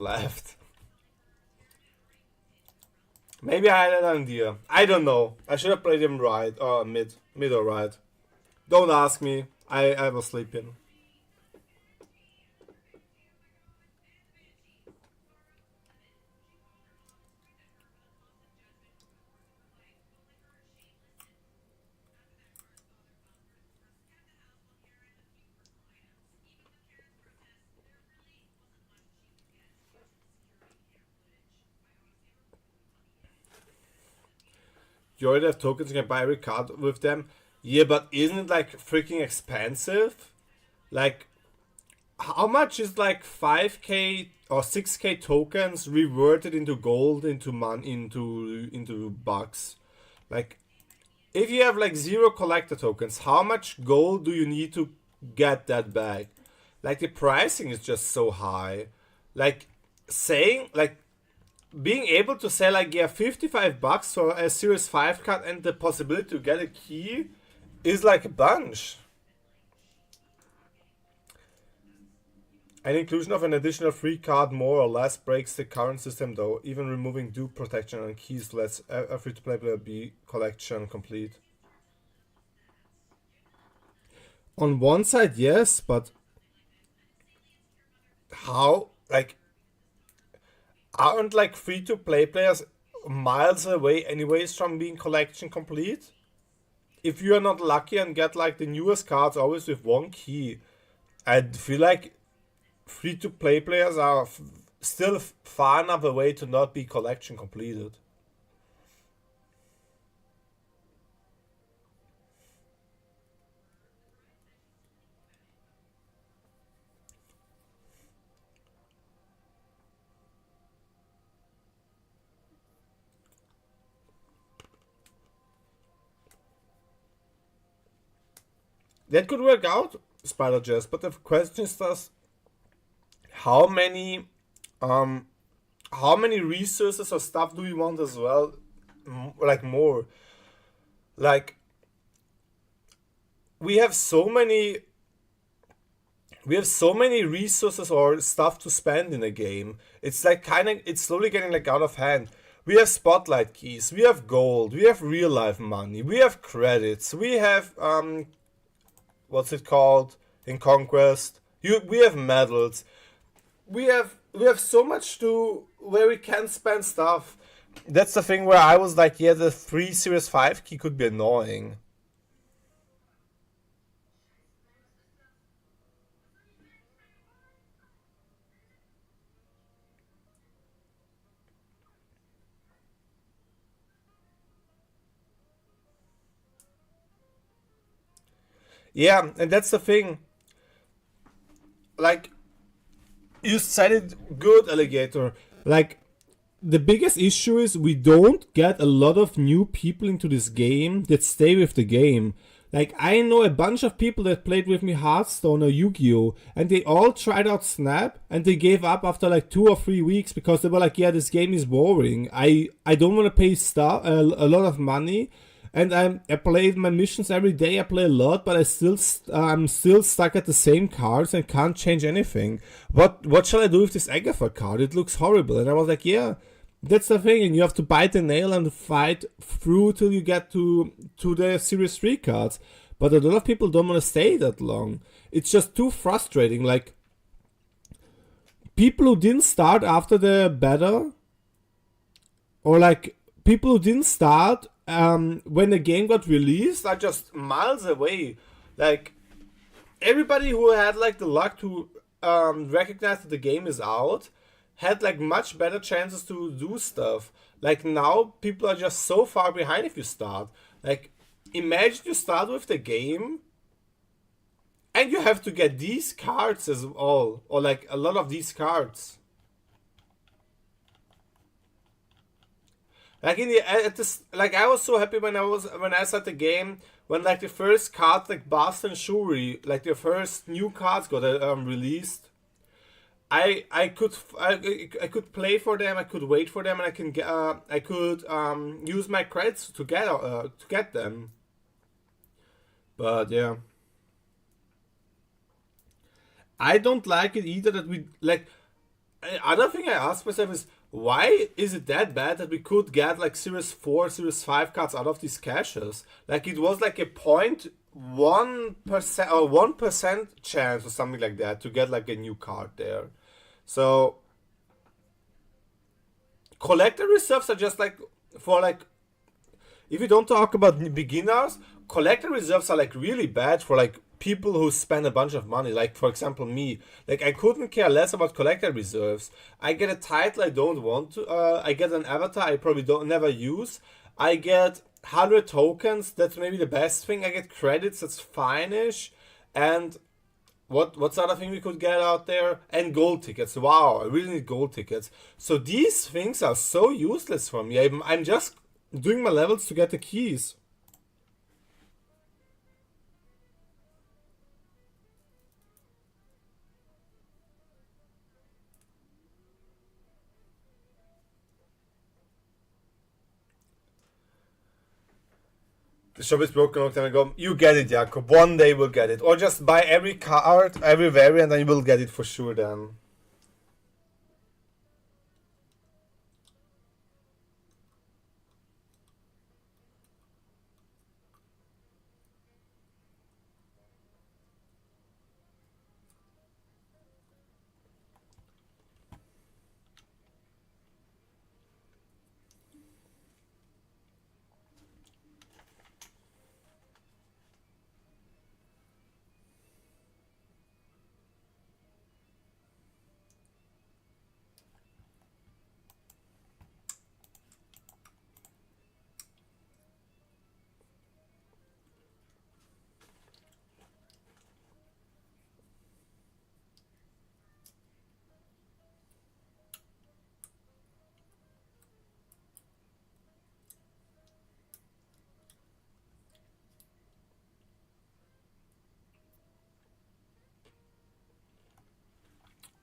left. Maybe I had an idea. I don't know. I should have played him right or mid or right. Don't ask me. I was sleeping. You already have tokens. You can buy every card with them. Yeah, but isn't it like freaking expensive? Like, how much is like 5k or 6k tokens reverted into gold, into into bucks? Like, if you have like zero collector tokens, how much gold do you need to get that back? Like the pricing is just so high. Like saying like being able to sell like yeah $55 for a Series 5 card and the possibility to get a key is like a bunch. An inclusion of an additional free card more or less breaks the current system though. Even removing dupe protection and keys lets a free-to-play player be collection complete. On one side, yes, but how? Like, aren't like free-to-play players miles away anyways from being collection complete? If you are not lucky and get like the newest cards always with one key, I feel like free-to-play players are still far enough away to not be collection completed. That could work out, Spider Jazz, but the question is just how many um how many resources or stuff do we want as well? Like more. Like we have so many we have so many resources or stuff to spend in a game. It's like kind of it's slowly getting like out of hand. We have spotlight keys, we have gold, we have real life money, we have credits, we have what's it called in Conquest? We have medals. We have so much to where we can spend stuff. That's the thing where I was like, yeah, the free Series 5 key could be annoying. Yeah, and that's the thing. Like you said it good, alligator. Like the biggest issue is we don't get a lot of new people into this game that stay with the game. Like I know a bunch of people that played with me Hearthstone or Yu-Gi-Oh, and they all tried out Snap and they gave up after like 2 or 3 weeks because they were like, yeah, this game is boring. I don't want to pay a lot of money, and I play my missions every day. I play a lot, but I'm still stuck at the same cards and can't change anything. What shall I do with this Agatha card? It looks horrible. And I was like, yeah, that's the thing, and you have to bite the nail and fight through till you get to the Series 3 cards. But a lot of people don't want to stay that long. It's just too frustrating. Like people who didn't start after the beta, or like people who didn't start when the game got released, are just miles away. Like everybody who had like the luck to recognize that the game is out had like much better chances to do stuff. Like now people are just so far behind if you start. Like imagine you start with the game and you have to get these cards as well, or like a lot of these cards. Like in the at this, like I was so happy when I started the game when like the first cards like Bast and Shuri, like the first new cards got released. I could play for them. I could wait for them, and I could use my credits to get them. But yeah, I don't like it either that we like. Other thing I ask myself is, why is it that bad that we could get like Series 4, Series 5 cards out of these caches? Like it was like a 0.1% or 1% chance or something like that to get like a new card there. So collector reserves are just like for like, if you don't talk about beginners, collector reserves are like really bad for like people who spend a bunch of money. Like for example, me. Like I couldn't care less about collector reserves. I get a title I don't want to. I get an avatar I probably don't never use. I get 100 tokens. That's maybe the best thing. I get credits. That's fine-ish. And what's the other thing we could get out there? And gold tickets. Wow, I really need gold tickets. So these things are so useless for me. I'm just doing my levels to get the keys. The shop is broken a long time ago. You get it, Jakob. One day we'll get it. Or just buy every card, every variant, and you will get it for sure then.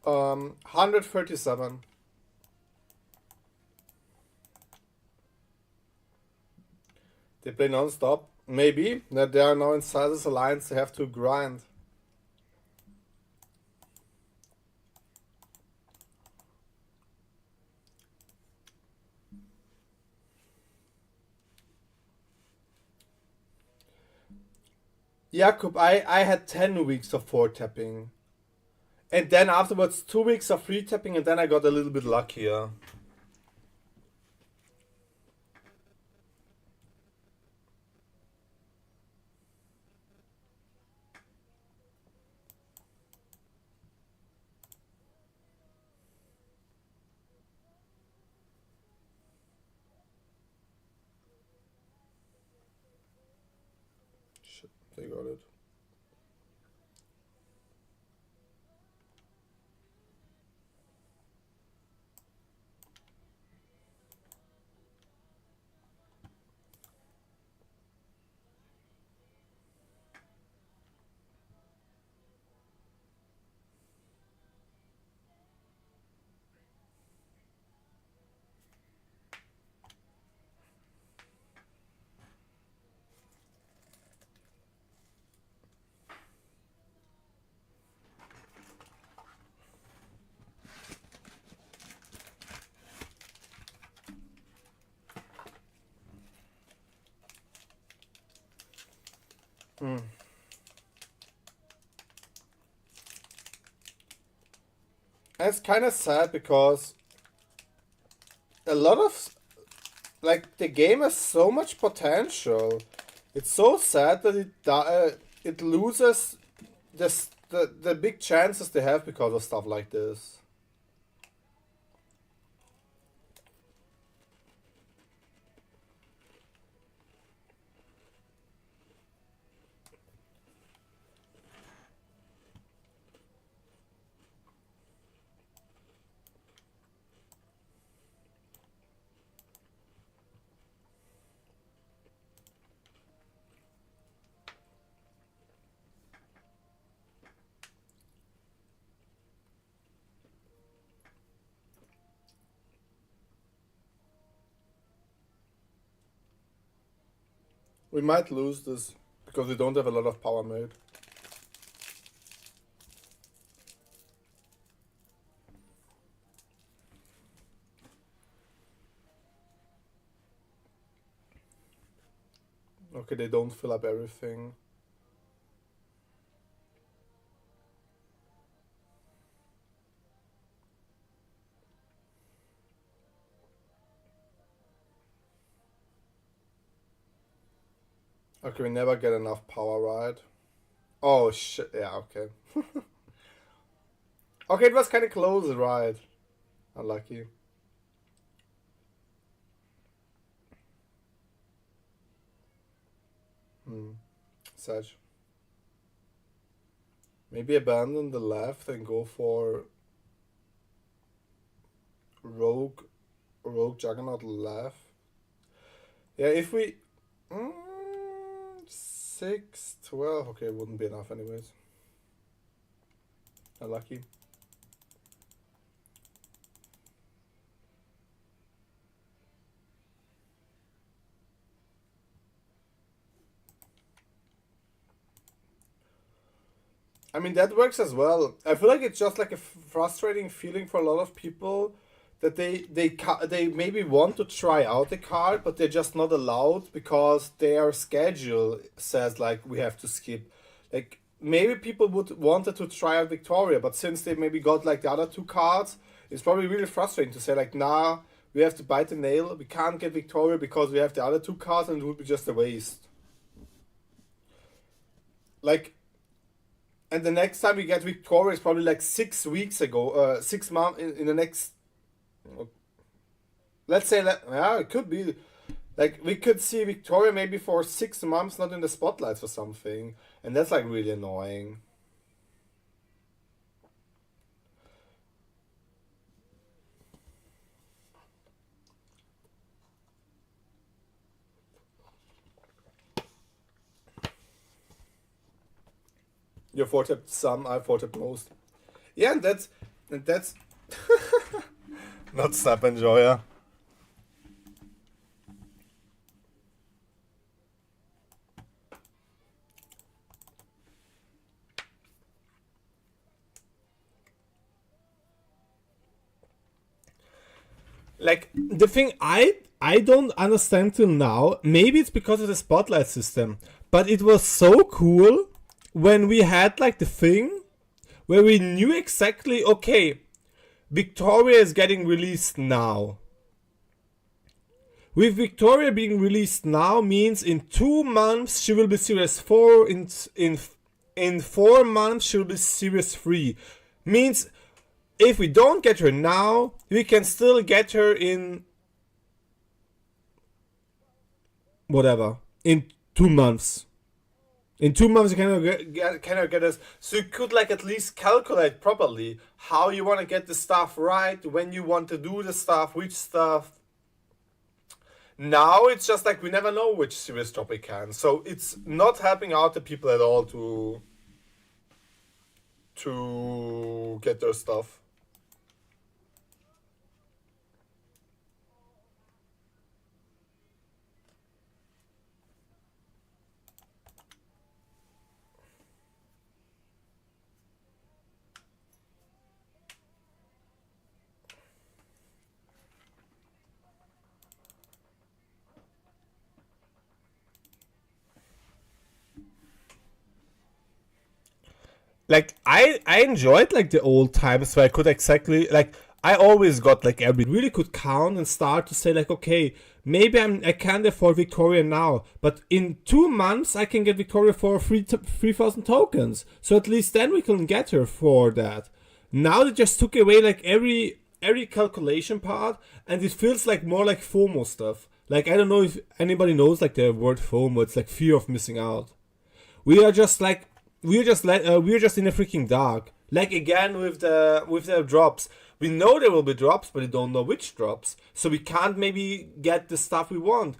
137. They play non-stop. Maybe that they are now in Sizes Alliance. They have to grind. Jakub, I had 10 weeks of 4 tapping. And then afterwards 2 weeks of 3 tapping, and then I got a little bit luckier. Shit, they got it. Hmm. And it's kind of sad because a lot of like the game has so much potential. It's so sad that it loses the big chances they have because of stuff like this. We might lose this because we don't have a lot of power made. Okay, they don't fill up everything. Okay, we never get enough power, right? Oh shit, yeah, okay. Okay, it was kind of close, right? Unlucky. Hmm. Such. Maybe abandon the left and go for rogue, rogue juggernaut left. Yeah, if we. Mm, 6, 12. Okay, wouldn't be enough, anyways. Unlucky. I mean, that works as well. I feel like it's just like a frustrating feeling for a lot of people that they maybe want to try out the card, but they're just not allowed because their schedule says like we have to skip. Like maybe people would wanted to try out Victoria, but since they maybe got like the other two cards, it's probably really frustrating to say like, nah, we have to bite the nail. We can't get Victoria because we have the other two cards, and it would be just a waste. Like, and the next time we get Victoria is probably like 6 weeks ago, 6 months in the next. Let's say that, yeah, it could be like we could see Victoria maybe for 6 months not in the spotlight for something, and that's like really annoying. You four tapped some, I four tapped most. Yeah, and that's not Snap Enjoyer. Like the thing I don't understand till now. Maybe it's because of the spotlight system, but it was so cool when we had like the thing where we knew exactly, okay, Victoria is getting released now. With Victoria being released now means in 2 months she will be series 4, in 4 months she will be series 3. Means if we don't get her now, we can still get her in whatever, in 2 months. In 2 months, you cannot get us. So you could like at least calculate properly how you want to get the stuff right, when you want to do the stuff, which stuff. Now it's just like we never know which series drop we can. So it's not helping out the people at all to get their stuff. Like I enjoyed like the old times where I could exactly like I always got like every really could count and start to say like, okay, maybe I can't afford Victoria now, but in 2 months I can get Victoria for 3,000 tokens, so at least then we can get her for that. Now they just took away like every calculation part, and it feels like more like FOMO stuff. Like I don't know if anybody knows like the word FOMO. It's like fear of missing out. We are just like we're just in the freaking dark. Like again with the drops, we know there will be drops, but we don't know which drops, so we can't maybe get the stuff we want.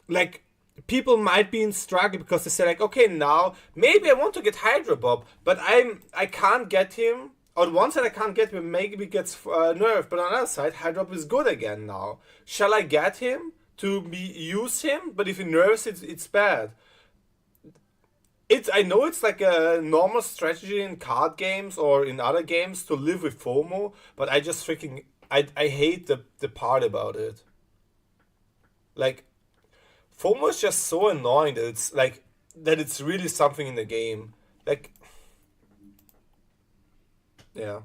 Like people might be in struggle because they say like, okay, now maybe I want to get Hydra Bob, but I can't get him. On one side I can't get him, maybe he gets nerfed, but on the other side Hydra Bob is good again now. Shall I get him to be use him? But if he nerfs, it's bad. It's I know it's like a normal strategy in card games or in other games to live with FOMO, but I just freaking I hate the part about it. Like FOMO is just so annoying that it's like that it's really something in the game. Like, yeah.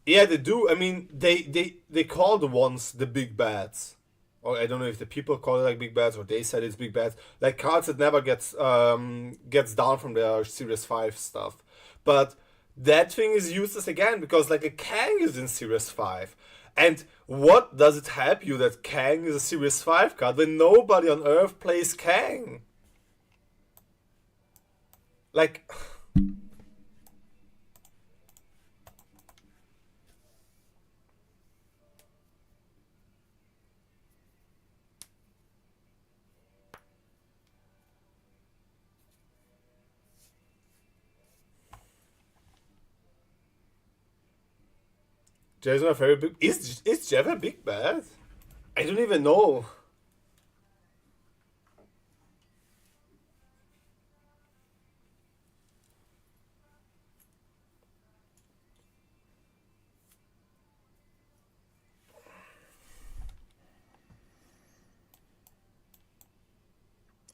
Yeah, they do. I mean, they call the ones the big bads, or I don't know if the people call it like big bads or they said it's big bads. Like cards that never gets down from their Series 5 stuff, but that thing is useless again because like a Kang is in Series 5, and what does it help you that Kang is a Series 5 card when nobody on Earth plays Kang? Like. Jason a very big. Is Jeff a big bad? I don't even know.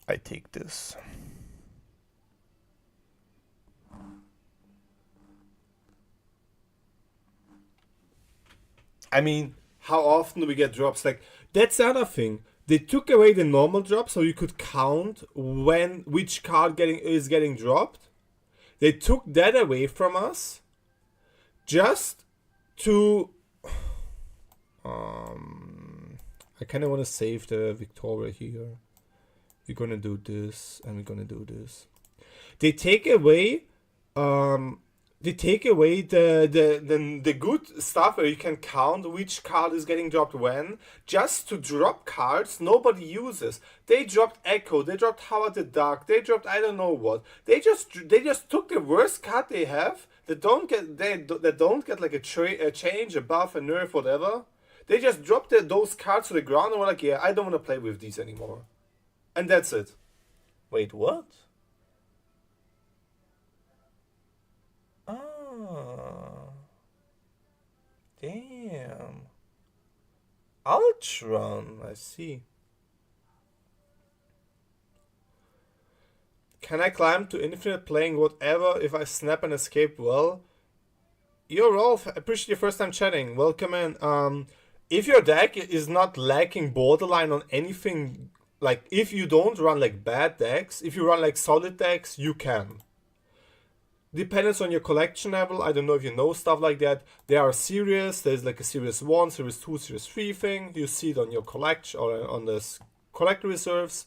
I take this. I mean, how often do we get drops? Like that's the other thing. They took away the normal drop so you could count when which card getting dropped. They took that away from us just to I kind of want to save the Victoria here. We're gonna do this and we're gonna do this. They take away the good stuff where you can count which card is getting dropped when, just to drop cards nobody uses. They dropped Echo, they dropped Howard the Duck, they dropped I don't know what. They just took the worst card they have that don't get like a change, a buff, a nerf, whatever. They just dropped those cards to the ground and were like, yeah, I don't want to play with these anymore. And that's it. Wait, what? Ah, damn. Ultron, I see. Can I climb to infinite playing whatever if I snap and escape well? Yo, Rolf, appreciate your first time chatting. Welcome in. If your deck is not lacking borderline on anything, like if you don't run like bad decks, if you run like solid decks, you can. Depends on your collection level. I don't know if you know stuff like that. There are series. There's like a series 1, series 2, series 3 thing. You see it on your collection or on this collect reserves.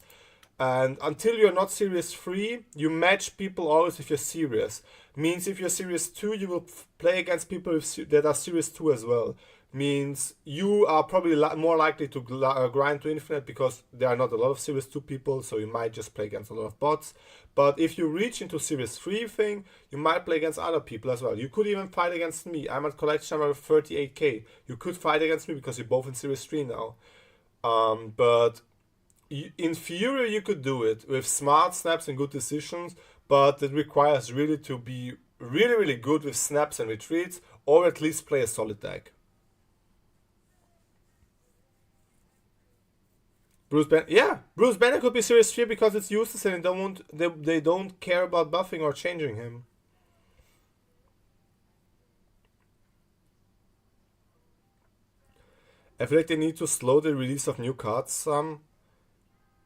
And until you're not series 3, you match people always if you're serious. Means if you're series 2, you will play against people that are series 2 as well. Means you are probably more likely to grind to infinite because there are not a lot of series 2 people, so you might just play against a lot of bots. But if you reach into series 3 thing, you might play against other people as well. You could even fight against me. I'm at collection number 38k. You could fight against me because you're both in series 3 now. But in theory, you could do it with smart snaps and good decisions, but it requires really to be really, really good with snaps and retreats, or at least play a solid deck. Bruce Banner could be series 3 because it's useless and they don't care about buffing or changing him. I feel like they need to slow the release of new cards some.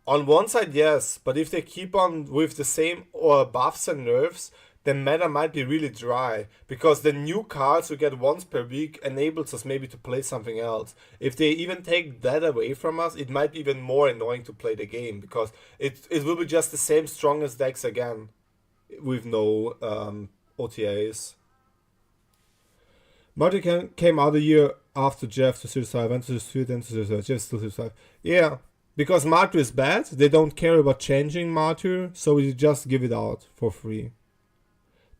On one side, yes, but if they keep on with the same buffs and nerfs, the meta might be really dry because the new cards we get once per week enables us maybe to play something else. If they even take that away from us, it might be even more annoying to play the game because it will be just the same strongest decks again with no OTAs. Marty came out a year after Jeff to Series 5, went to the street, then to Series 5. Jeff's still Series 5. Yeah, because Martyr is bad, they don't care about changing Martyr, so we just give it out for free.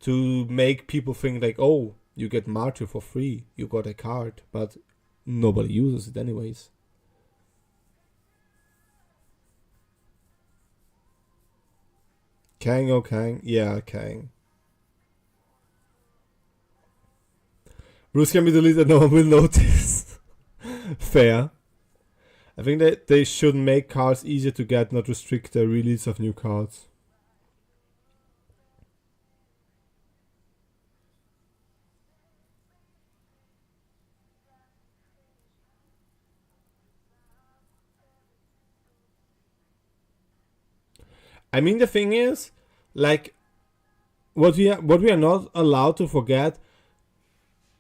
To make people think like, oh, you get Martyr for free, you got a card, but nobody uses it anyways. Kang, oh Kang, yeah, Kang. Bruce can be deleted, no one will notice. Fair. I think that they should make cards easier to get, not restrict the release of new cards. I mean, the thing is, like, what we are not allowed to forget,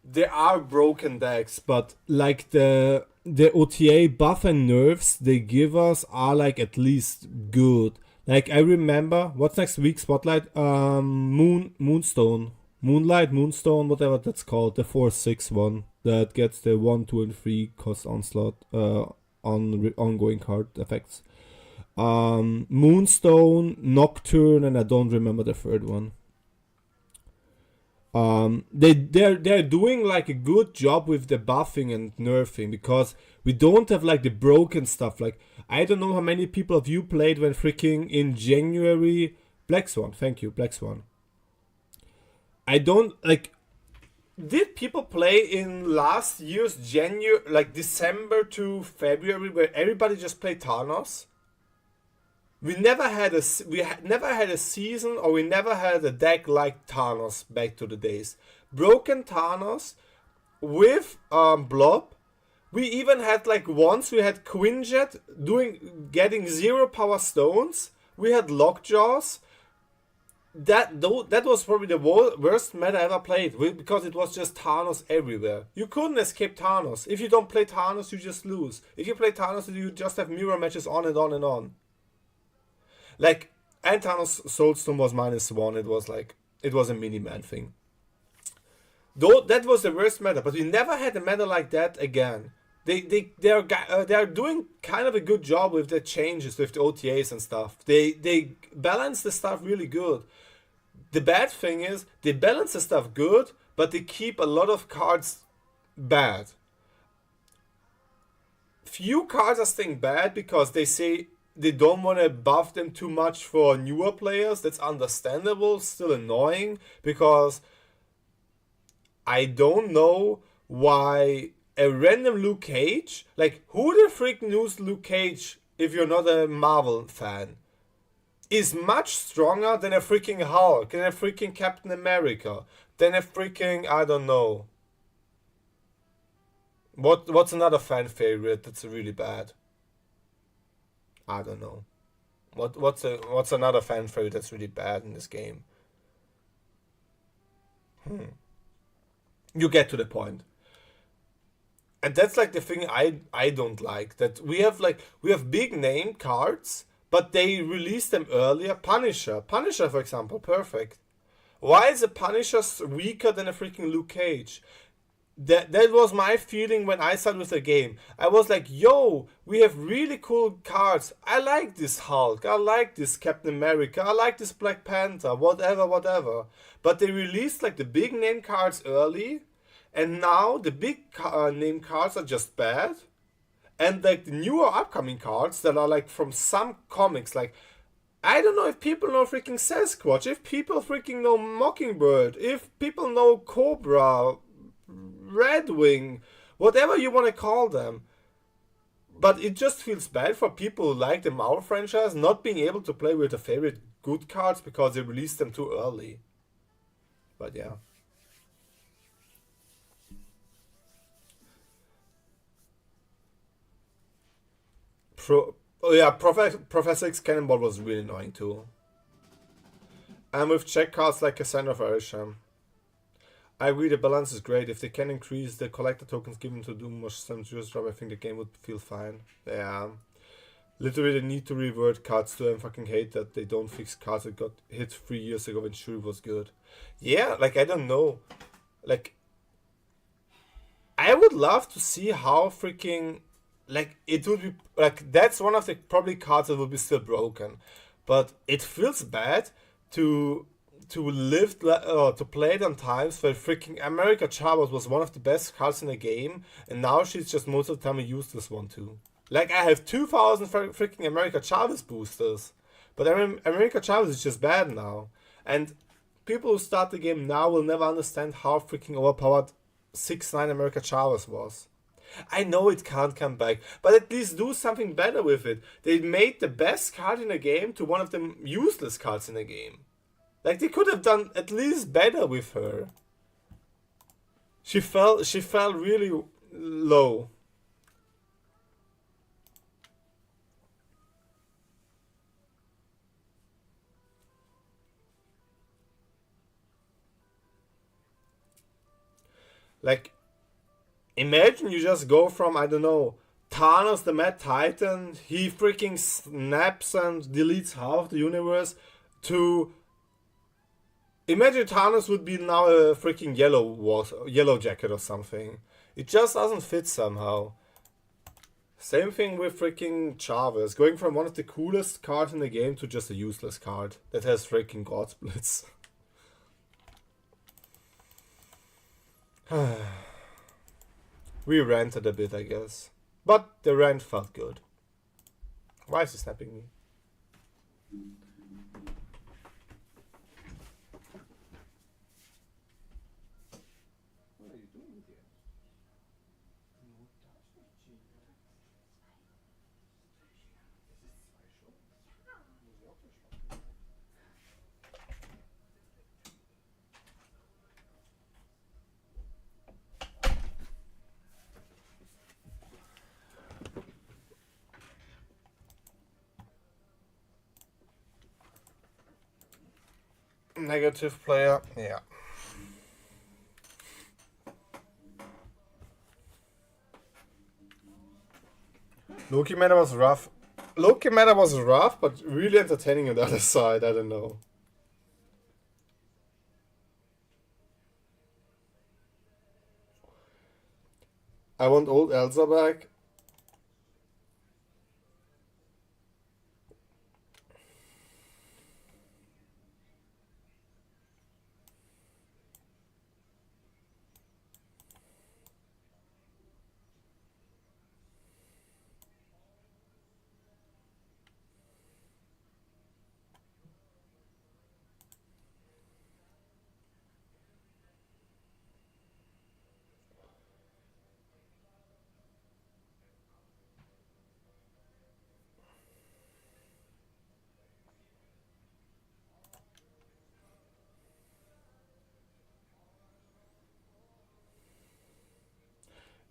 there are broken decks, but like the OTA buff and nerfs they give us are like at least good. Like I remember what's next week spotlight Moonstone, whatever that's called, the 4/6 one that gets the 1, 2, and 3 cost onslaught on ongoing card effects. Moonstone, Nocturne, and I don't remember the third one. They're doing like a good job with the buffing and nerfing because we don't have like the broken stuff. Like I don't know how many people of you played when freaking in January. Black Swan, thank you, Black Swan. I don't like. Did people play in last year's January, like December to February, where everybody just played Thanos? Never had a season, or we never had a deck like Thanos back to the days. Broken Thanos with Blob. We even had like once we had Quinjet getting 0 power stones. We had Lockjaws. That was probably the worst meta I ever played because it was just Thanos everywhere. You couldn't escape Thanos. If you don't play Thanos, you just lose. If you play Thanos, you just have mirror matches on and on and on. Like, and Thanos Soulstone was -1. It was a mini-man thing. Though that was the worst meta, but we never had a meta like that again. They are doing kind of a good job with the changes with the OTAs and stuff. They balance the stuff really good. The bad thing is they balance the stuff good, but they keep a lot of cards bad. Few cards are staying bad because they say they don't want to buff them too much for newer players. That's understandable, still annoying, because I don't know why a random Luke Cage, like who the freak knows Luke Cage if you're not a Marvel fan, is much stronger than a freaking Hulk, than a freaking Captain America, than a freaking, I don't know. What's another fan favorite that's really bad? I don't know. What's another fan favorite that's really bad in this game? You get to the point. And that's like the thing I don't like. That we have big name cards, but they release them earlier. Punisher, for example, perfect. Why is a Punisher weaker than a freaking Luke Cage? That was my feeling when I started with the game. I was like, yo, we have really cool cards. I like this Hulk. I like this Captain America. I like this Black Panther. Whatever. But they released like the big name cards early. And now the big name cards are just bad. And like the newer upcoming cards that are like from some comics. Like, I don't know if people know freaking Sasquatch. If people freaking know Mockingbird. If people know Cobra. Red Wing, whatever you want to call them. But it just feels bad for people who like the Marvel franchise not being able to play with their favorite good cards because they released them too early. But yeah. Professor X Cannonball was really annoying too. And with check cards like Cassandra of Arisham. I agree, the balance is great. If they can increase the collector tokens given to do more Centurious drop, I think the game would feel fine. Yeah. Literally, they need to revert cards too. I fucking hate that they don't fix cards that got hit 3 years ago when Shuri was good. Yeah, like, I don't know. Like, I would love to see how freaking... Like, it would be... Like, that's one of the probably cards that would be still broken. But it feels bad to play it on times where freaking America Chavez was one of the best cards in the game, and now she's just most of the time a useless one too. Like, I have 2,000 freaking America Chavez boosters, but America Chavez is just bad now. And people who start the game now will never understand how freaking overpowered 6-9 America Chavez was. I know it can't come back, but at least do something better with it. They made the best card in the game to one of the useless cards in the game. Like they could have done at least better with her. She fell really low. Like imagine you just go from, I don't know, Thanos the Mad Titan, he freaking snaps and deletes half the universe, to imagine Thanos would be now a freaking yellow jacket or something. It just doesn't fit somehow. Same thing with freaking Chavez, going from one of the coolest cards in the game to just a useless card that has freaking God splits. We ranted a bit, I guess. But the rant felt good. Why is he snapping me? Negative player, yeah. Loki meta was rough. Loki meta was rough, but really entertaining on the other side. I don't know. I want old Elsa back.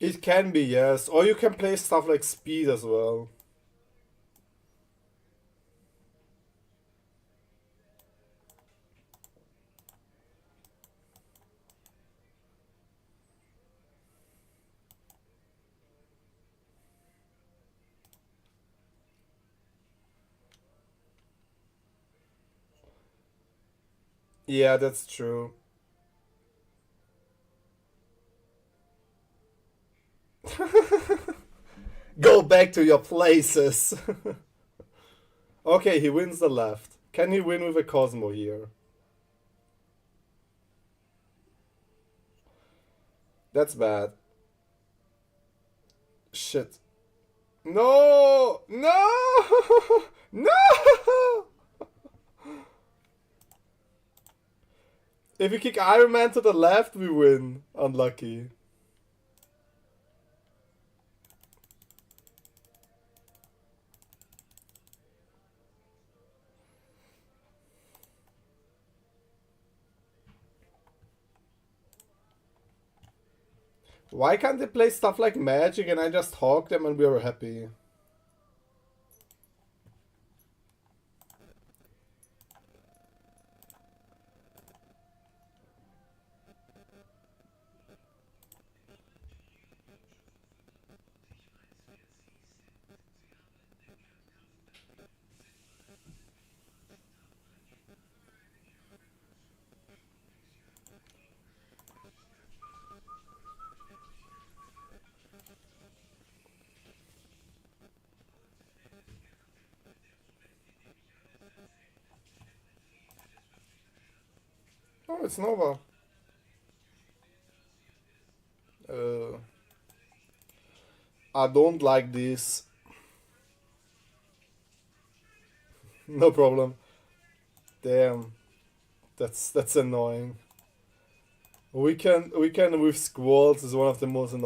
It can be, yes. Or you can play stuff like speed as well. Yeah, that's true. Go back to your places. Okay, he wins the left. Can he win with a Cosmo here? That's bad. Shit. No! No! No! If we kick Iron Man to the left, we win. Unlucky. Why can't they play stuff like Magic and I just hawk them and we are happy? Oh, it's Nova. Uh, I don't like this. No problem. Damn, that's annoying. We can with squads is one of the most annoying.